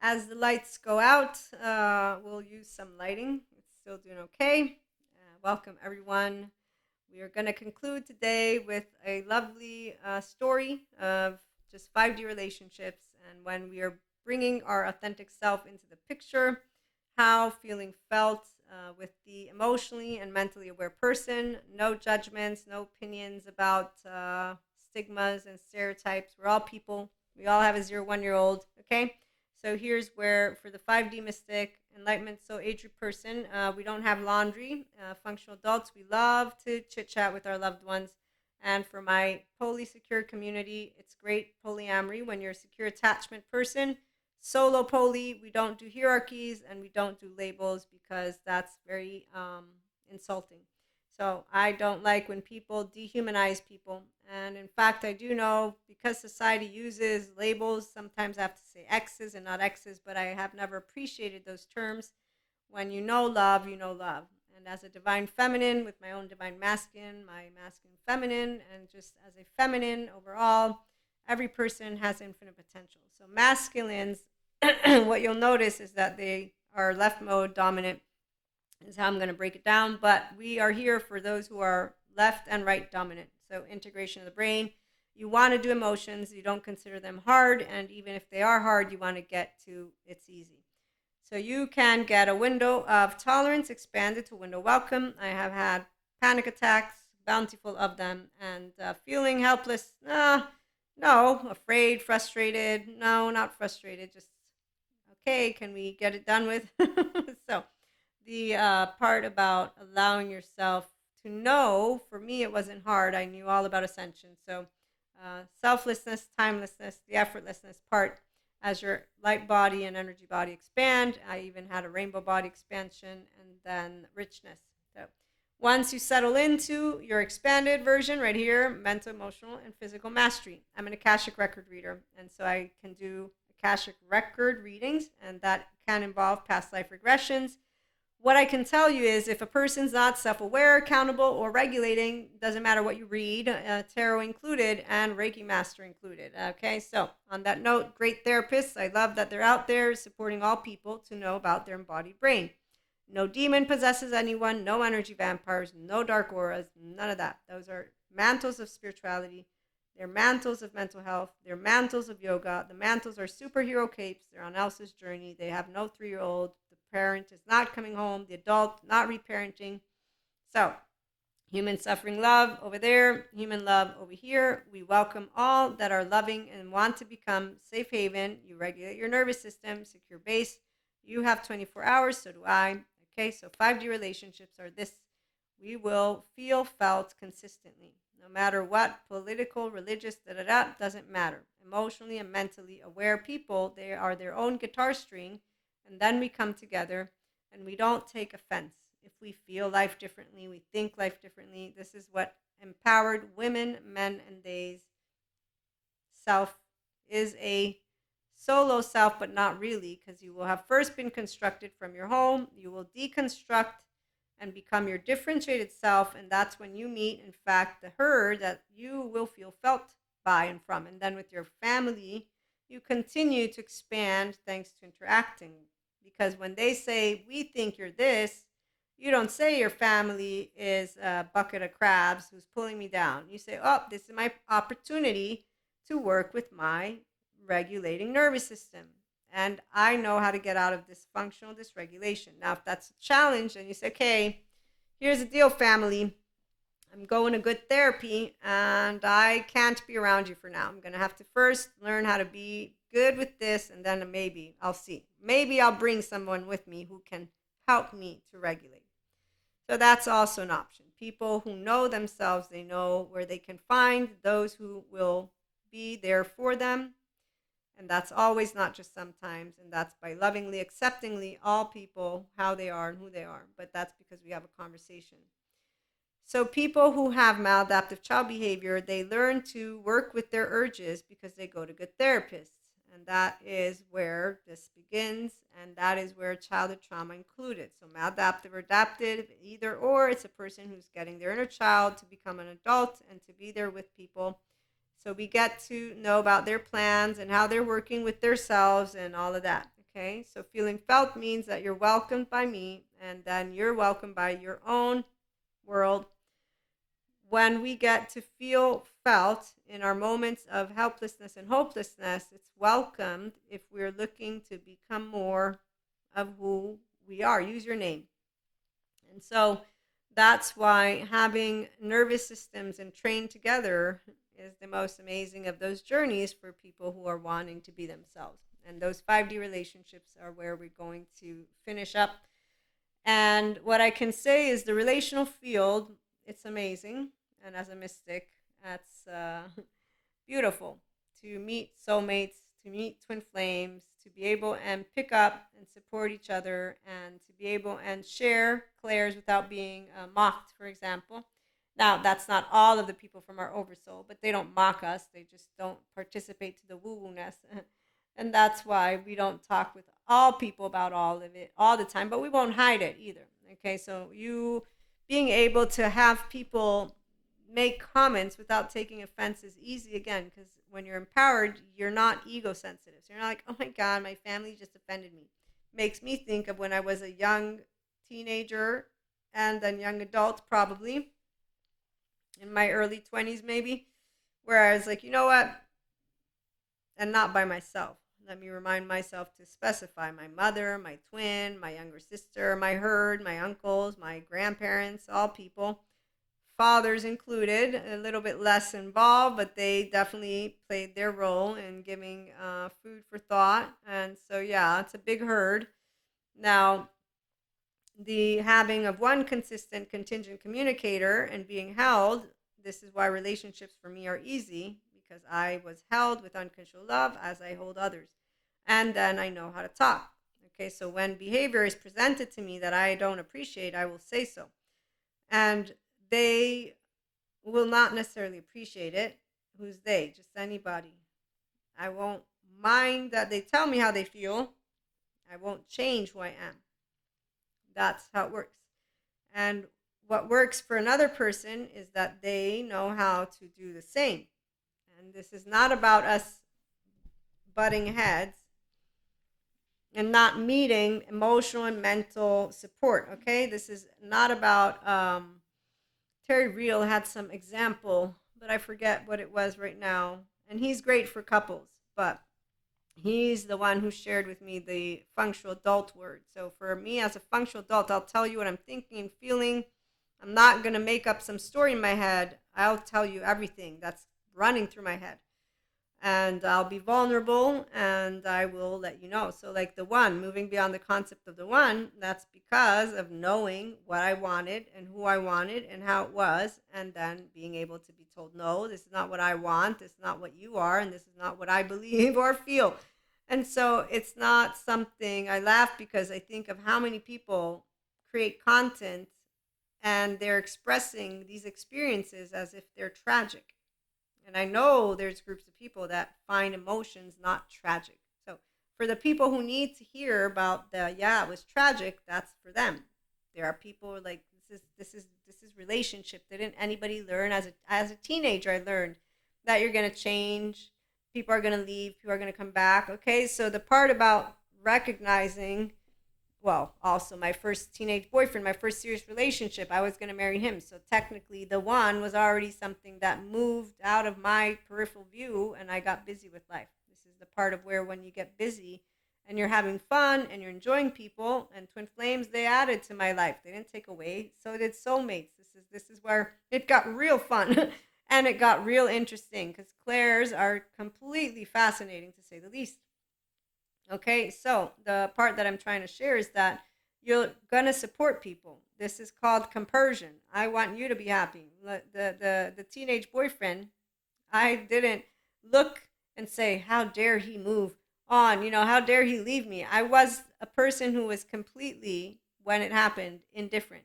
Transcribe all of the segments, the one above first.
As the lights go out, we'll use some lighting. It's still doing okay. Welcome, everyone. We are going to conclude today with a lovely story of just 5D relationships and when we are bringing our authentic self into the picture, how feeling felt with the emotionally and mentally aware person. No judgments, no opinions about stigmas and stereotypes. We're all people. We all have a 1 year old, okay? So here's where, for the 5D mystic, enlightenment, so age person, we don't have laundry. Functional adults, we love to chit chat with our loved ones. And for my poly secure community, it's great polyamory when you're a secure attachment person. Solo poly, we don't do hierarchies and we don't do labels because that's very insulting. So I don't like when people dehumanize people. And in fact, I do know because society uses labels, sometimes I have to say X's and not X's, but I have never appreciated those terms. When you know love, you know love. And as a divine feminine with my own divine masculine, my masculine feminine, and just as a feminine overall, every person has infinite potential. So masculines, what you'll notice is that they are left mode dominant is how I'm going to break it down. But we are here for those who are left and right dominant. So integration of the brain. You want to do emotions. You don't consider them hard. And even if they are hard, you want to get to it's easy. So you can get a window of tolerance expanded to window welcome. I have had panic attacks, bountiful of them, and feeling helpless. No, afraid, frustrated. No, not frustrated. Just, okay, can we get it done with? So the part about allowing yourself to know, for me, it wasn't hard. I knew all about ascension. So selflessness, timelessness, the effortlessness part as your light body and energy body expand. I even had a rainbow body expansion and then richness. So once you settle into your expanded version right here, mental, emotional, and physical mastery. I'm an Akashic record reader, and so I can do Akashic record readings, and that can involve past life regressions. What I can tell you is if a person's not self-aware, accountable, or regulating, doesn't matter what you read, tarot included and Reiki master included. Okay, so on that note, great therapists. I love that they're out there supporting all people to know about their embodied brain. No demon possesses anyone, no energy vampires, no dark auras, none of that. Those are mantles of spirituality. They're mantles of mental health. They're mantles of yoga. The mantles are superhero capes. They're on Elsa's journey. They have no 3-year-old. The parent is not coming home. The adult not reparenting. So, human suffering love over there, human love over here. We welcome all that are loving and want to become safe haven. You regulate your nervous system, secure base. You have 24 hours, so do I. Okay, so 5D relationships are this. We will feel felt consistently. No matter what, political, religious, doesn't matter. Emotionally and mentally aware people, they are their own guitar string, and then we come together and we don't take offense. If we feel life differently, we think life differently. This is what empowered women, men, and theys self is a solo self, but not really, because you will have first been constructed from your home. You will deconstruct and become your differentiated self, and that's when you meet, in fact, the her that you will feel felt by and from. And then with your family, you continue to expand thanks to interacting. Because when they say, we think you're this, you don't say your family is a bucket of crabs who's pulling me down. You say, oh, this is my opportunity to work with my regulating nervous system. And I know how to get out of dysfunctional dysregulation. Now, if that's a challenge, and you say, okay, here's the deal, family. I'm going to good therapy, and I can't be around you for now. I'm going to have to first learn how to be good with this, and then maybe I'll see. Maybe I'll bring someone with me who can help me to regulate. So that's also an option. People who know themselves, they know where they can find those who will be there for them. And that's always, not just sometimes. And that's by lovingly, acceptingly all people, how they are and who they are. But that's because we have a conversation. So people who have maladaptive child behavior, they learn to work with their urges because they go to good therapists. And that is where this begins. And that is where childhood trauma included. So maladaptive or adaptive, either or, it's a person who's getting their inner child to become an adult and to be there with people. So we get to know about their plans and how they're working with themselves and all of that. Okay, so feeling felt means that you're welcomed by me, and then you're welcomed by your own world. When we get to feel felt in our moments of helplessness and hopelessness, it's welcomed if we're looking to become more of who we are. Use your name. And so that's why having nervous systems and trained together is the most amazing of those journeys for people who are wanting to be themselves. And those 5D relationships are where we're going to finish up. And what I can say is the relational field, it's amazing. And as a mystic, that's beautiful to meet soulmates, to meet twin flames, to be able and pick up and support each other, and to be able and share clairs without being mocked, for example. Now, that's not all of the people from our oversoul, but they don't mock us. They just don't participate to the woo-woo-ness. And that's why we don't talk with all people about all of it all the time, but we won't hide it either. Okay, so you being able to have people make comments without taking offense is easy again, because when you're empowered, you're not ego sensitive. So you're not like, oh my God, my family just offended me. Makes me think of when I was a young teenager and then young adult, probably in my early 20s, maybe, where I was like, you know what? And not by myself. Let me remind myself to specify my mother, my twin, my younger sister, my herd, my uncles, my grandparents, all people, fathers included, a little bit less involved, but they definitely played their role in giving food for thought. And so, yeah, it's a big herd. Now, the having of one consistent contingent communicator and being held, this is why relationships for me are easy, because I was held with unconditional love as I hold others. And then I know how to talk. Okay, so when behavior is presented to me that I don't appreciate, I will say so. And they will not necessarily appreciate it. Who's they? Just anybody. I won't mind that they tell me how they feel. I won't change who I am. That's how it works. And what works for another person is that they know how to do the same. And this is not about us butting heads and not meeting emotional and mental support. Okay, this is not about Terry Real had some example, but I forget what it was right now. And he's great for couples, but he's the one who shared with me the functional adult word. So for me as a functional adult, I'll tell you what I'm thinking and feeling. I'm not going to make up some story in my head. I'll tell you everything that's running through my head. And I'll be vulnerable and I will let you know. So, like the one, moving beyond the concept of the one, that's because of knowing what I wanted and who I wanted and how it was, and then being able to be told, no, this is not what I want, this is not what you are, and this is not what I believe or feel. And so, it's not something I laugh because I think of how many people create content and they're expressing these experiences as if they're tragic. And I know there's groups of people that find emotions not tragic. So for the people who need to hear about the yeah, it was tragic, that's for them. There are people like this is relationship. Didn't anybody learn as a teenager? I learned that you're gonna change. People are gonna leave. People are gonna come back. Okay, so the part about recognizing, well, also my first teenage boyfriend, my first serious relationship, I was going to marry him. So technically, the one was already something that moved out of my peripheral view, and I got busy with life. This is the part of where when you get busy and you're having fun and you're enjoying people, and twin flames, they added to my life. They didn't take away. So did soulmates. This is where it got real fun and it got real interesting because clairs are completely fascinating to say the least. Okay, so the part that I'm trying to share is that you're gonna support people. This is called compersion. I want you to be happy. The teenage boyfriend, I didn't look and say, how dare he move on? How dare he leave me? I was a person who was completely, when it happened, indifferent.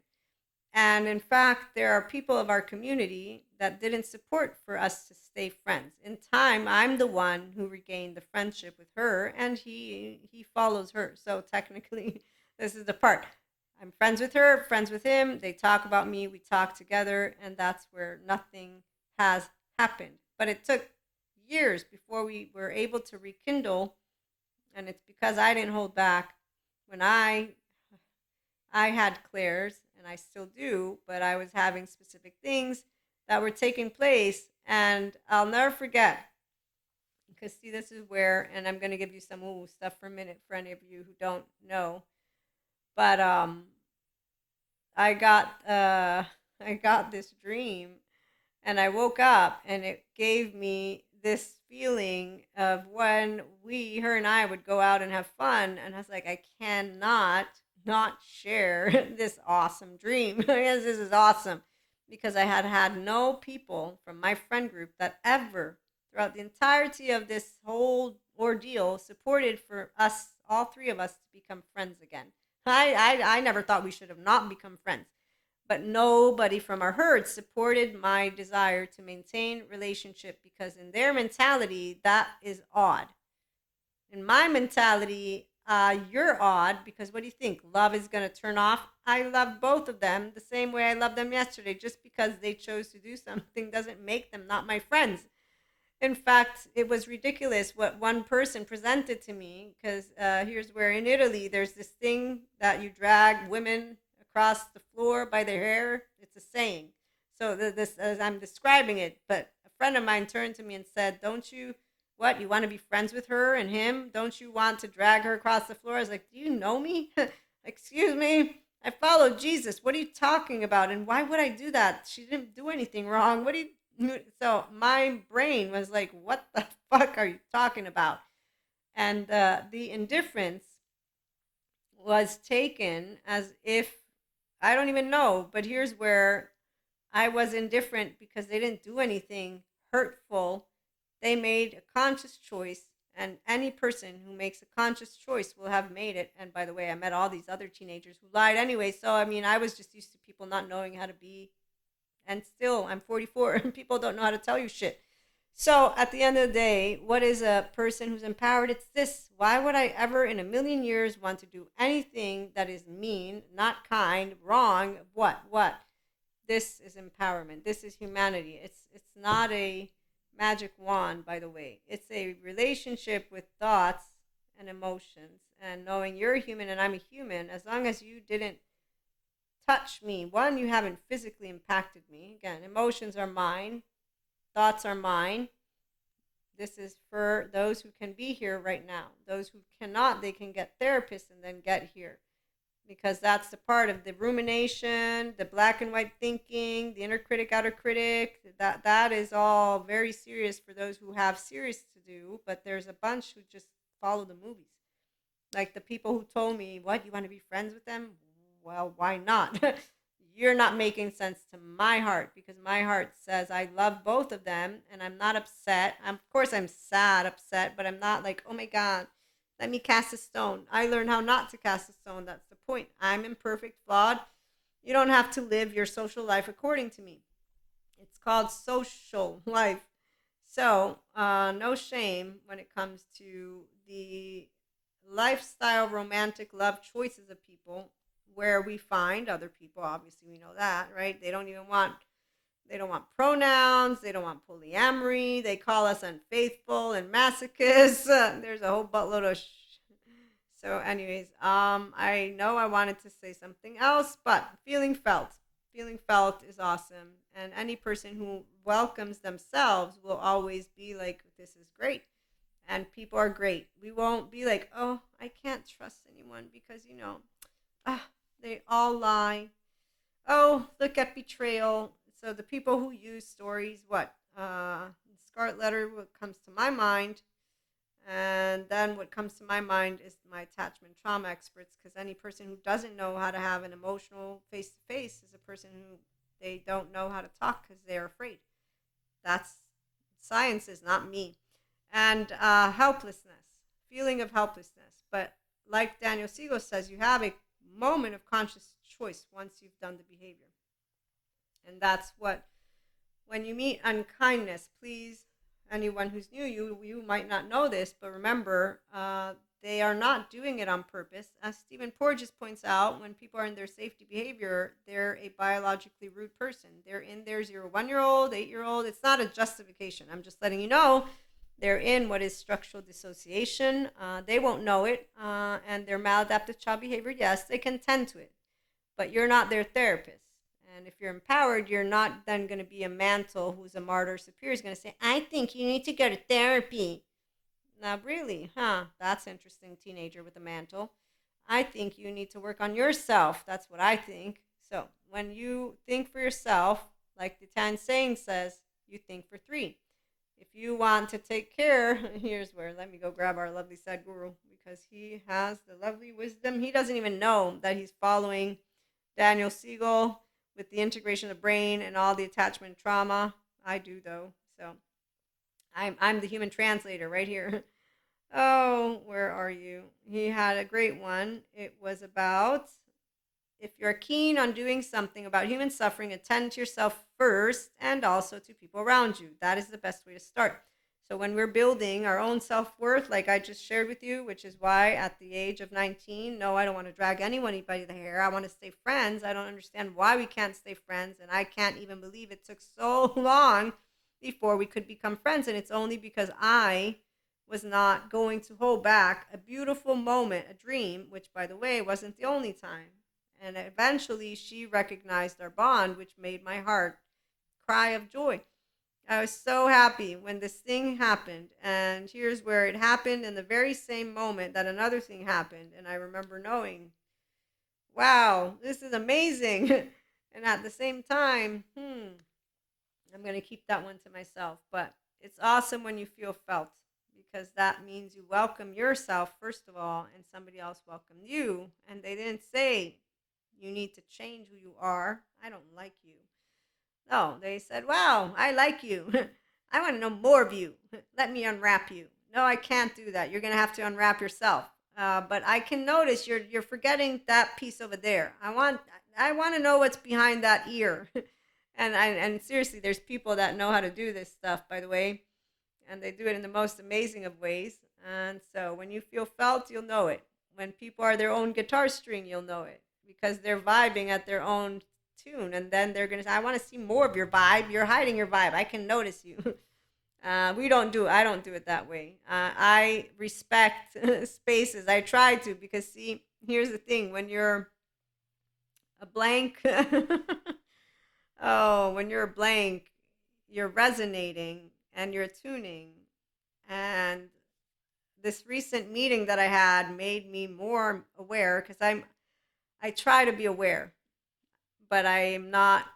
And in fact, there are people of our community that didn't support for us to stay friends. In time, I'm the one who regained the friendship with her, and he follows her. So technically, this is the part. I'm friends with her, friends with him. They talk about me, we talk together, and that's where nothing has happened. But it took years before we were able to rekindle And it's because I didn't hold back when I had clairs, and I still do, but I was having specific things that were taking place, and I'll never forget. Because see, this is where, and I'm gonna give you some stuff for a minute for any of you who don't know, but I got I got this dream, and I woke up, and it gave me this feeling of when her and I would go out and have fun, and I was like, I cannot not share this awesome dream. Yes, this is awesome, because I had had no people from my friend group that ever, throughout the entirety of this whole ordeal, supported for us, all three of us, to become friends again. I never thought we should have not become friends, but nobody from our herd supported my desire to maintain relationship, because in their mentality that is odd. In my mentality, you're odd, because what do you think, love is going to turn off? I love both of them the same way I loved them yesterday. Just because they chose to do something doesn't make them not my friends. In fact, it was ridiculous what one person presented to me, because here's where in Italy there's this thing that you drag women across the floor by their hair. It's a saying. So this, as I'm describing it, but a friend of mine turned to me and said, "Don't you, what, you want to be friends with her and him? Don't you want to drag her across the floor?" I was like, "Do you know me? Excuse me? I follow Jesus. What are you talking about? And why would I do that? She didn't do anything wrong. What do you?" So my brain was like, what the fuck are you talking about? And the indifference was taken as if, I don't even know, but here's where I was indifferent because they didn't do anything hurtful. They made a conscious choice, and any person who makes a conscious choice will have made it. And by the way, I met all these other teenagers who lied anyway. So, I mean, I was just used to people not knowing how to be, and still I'm 44 and people don't know how to tell you shit. So at the end of the day, what is a person who's empowered? It's this. Why would I ever in a million years want to do anything that is mean, not kind, wrong? What? This is empowerment. This is humanity. It's not a magic wand, by the way. It's a relationship with thoughts and emotions, and knowing you're a human and I'm a human. As long as you didn't touch me, one, you haven't physically impacted me. Again, emotions are mine, thoughts are mine. This is for those who can be here right now. Those who cannot, they can get therapists and then get here, because that's the part of the rumination, the black and white thinking, the inner critic, outer critic. That is all very serious for those who have serious to do. But there's a bunch who just follow the movies. Like the people who told me, "What, you want to be friends with them?" Well, why not? You're not making sense to my heart, because my heart says I love both of them and I'm not upset. Of course, I'm sad, upset, but I'm not like, oh my God, let me cast a stone. I learned how not to cast a stone. That's the point. I'm imperfect, flawed. You don't have to live your social life according to me. It's called social life. So, no shame when it comes to the lifestyle, romantic love choices of people, where we find other people. Obviously, we know that, right? They don't want pronouns, they don't want polyamory, they call us unfaithful and masochists. There's a whole buttload of so anyways, I know I wanted to say something else, but feeling felt is awesome, and any person who welcomes themselves will always be like, this is great, and people are great. We won't be like, oh, I can't trust anyone because ah, they all lie. Oh, look at betrayal. So the people who use stories, what? Scarlet Letter, what comes to my mind. And then what comes to my mind is my attachment trauma experts, because any person who doesn't know how to have an emotional face to face is a person who they don't know how to talk because they're afraid. That's science, is not me. And helplessness, feeling of helplessness. But like Daniel Siegel says, you have a moment of conscious choice once you've done the behavior. And that's what, when you meet unkindness, please, anyone who's new, you might not know this, but remember, they are not doing it on purpose. As Stephen Porges points out, when people are in their safety behavior, they're a biologically rude person. They're in their 0 1 year old, 8 year old. It's not a justification. I'm just letting you know They're in what is structural dissociation. They won't know it, and their maladaptive child behavior, yes, they can tend to it, but you're not their therapist. And if you're empowered, you're not then going to be a mantle who's a martyr superior is going to say, I think you need to go to therapy. Now, really, huh? That's interesting, teenager with a mantle. I think you need to work on yourself. That's what I think. So, when you think for yourself, like the Tan saying says, you think for three. If you want to take care, here's where, let me go grab our lovely Sadhguru because he has the lovely wisdom. He doesn't even know that he's following Daniel Siegel with the integration of the brain and all the attachment trauma. I do, though. So I'm the human translator right here. Oh, where are you? He had a great one. It was about if you're keen on doing something about human suffering, attend to yourself first and also to people around you. That is the best way to start. So when we're building our own self-worth, like I just shared with you, which is why at the age of 19, no, I don't want to drag anybody by the hair. I want to stay friends. I don't understand why we can't stay friends. And I can't even believe it took so long before we could become friends. And it's only because I was not going to hold back a beautiful moment, a dream, which by the way wasn't the only time. And eventually she recognized our bond, which made my heart cry of joy. I was so happy when this thing happened. And here's where it happened in the very same moment that another thing happened. And I remember knowing, wow, this is amazing. And at the same time, I'm going to keep that one to myself. But it's awesome when you feel felt because that means you welcome yourself, first of all, and somebody else welcomed you. And they didn't say, you need to change who you are. I don't like you. No, they said, wow, I like you. I want to know more of you. Let me unwrap you. No, I can't do that. You're going to have to unwrap yourself. But I can notice you're forgetting that piece over there. I want to know what's behind that ear. And seriously, there's people that know how to do this stuff, by the way, and they do it in the most amazing of ways. And so when you feel felt, you'll know it. When people are their own guitar string, you'll know it because they're vibing at their own tune. And then they're going to say, I want to see more of your vibe. You're hiding your vibe. I can notice you. I don't do it that way. I respect spaces. I try to because, see, here's the thing when you're a blank, oh, when you're a blank, you're resonating and you're tuning. And this recent meeting that I had made me more aware because I try to be aware, but I am not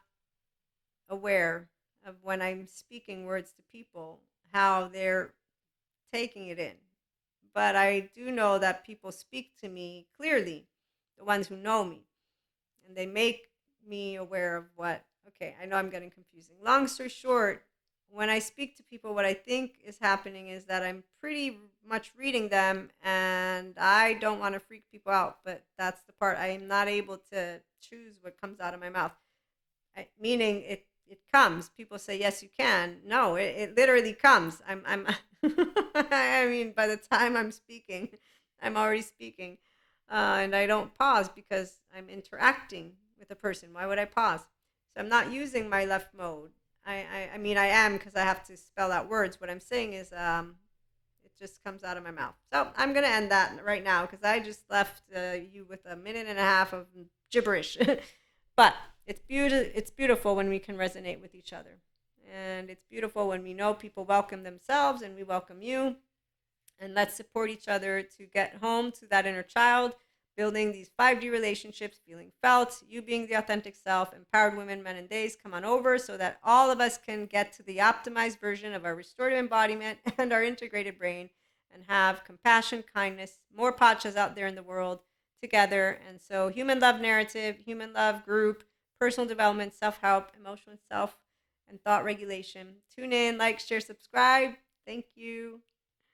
aware of when I'm speaking words to people how they're taking it in. But I do know that people speak to me clearly, the ones who know me, and they make me aware of what. Okay, I know I'm getting confusing. Long story short, when I speak to people, what I think is happening is that I'm pretty much reading them, and I don't want to freak people out, but that's the part I am not able to choose what comes out of my mouth. Meaning it comes. People say yes, you can. No, it literally comes. I'm I mean, by the time I'm speaking, I'm already speaking, and I don't pause because I'm interacting with a person. Why would I pause? So I'm not using my left mode. I mean I am because I have to spell out words. What I'm saying is it just comes out of my mouth. So I'm gonna end that right now because I just left you with a minute and a half of gibberish. But it's beautiful when we can resonate with each other, and it's beautiful when we know people welcome themselves and we welcome you. And let's support each other to get home to that inner child, building these 5D relationships, feeling felt, you being the authentic self, empowered women, men, and days. Come on over so that all of us can get to the optimized version of our restorative embodiment and our integrated brain and have compassion, kindness, more pachas out there in the world together. And so, human love narrative, human love group, personal development, self help, emotional self, and thought regulation. Tune in, like, share, subscribe. Thank you.